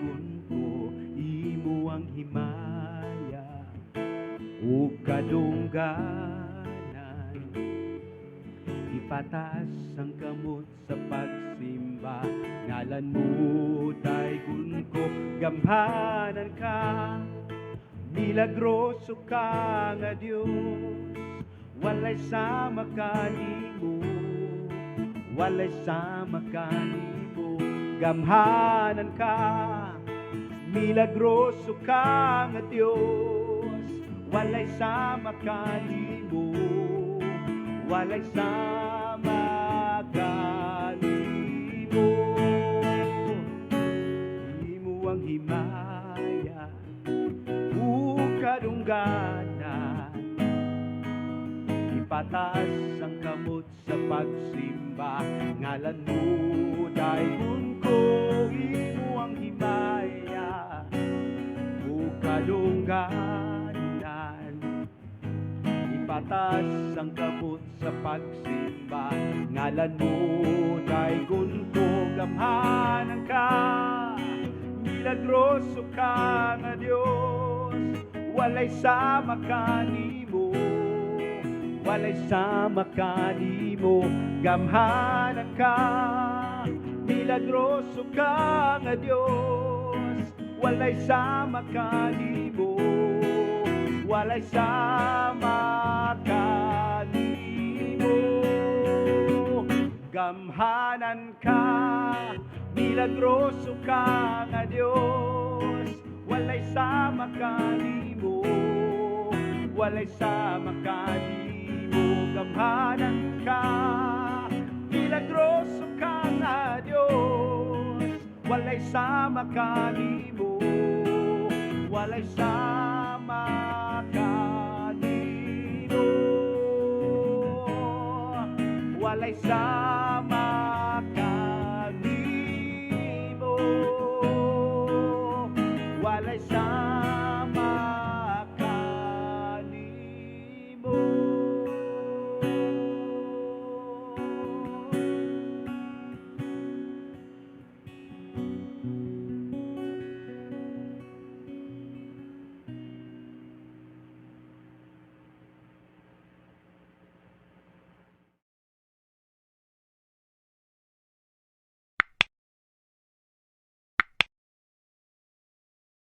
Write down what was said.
daygon ko imo ang himaya ug kadungganan. Ipataas ang kamot sa pagsimba, ngalan mo daygon ko, gamhanan ka. Milagroso ka nga Dios, walay sama kanimo, walay sama kanimo, gamhanan ka. Milagroso ka nga Dios, walay sama kanimo, walay sama kanimo. Imo ang himaya kadungganan, ipataas ang kamot sa pagsimba, ngalan mo daygon ko imo ang himaya o kadungganan. Ipataas ang kamot sa pagsimba, ngalan mo daygon ko, gamhanan ka. Milagroso ka nga Dios, walay sama kanimo, walay sama kanimo, gamhanan ka. Milagroso ka nga Dios, walay sama kanimo, walay sama kanimo, gamhanan ka. Milagroso ka nga Dios, walay sama kanimo, walay sama kanimo, gamhanan ka. Milagroso ka nga Dios, walay sama kanimo, walay sama kanimo, walay sama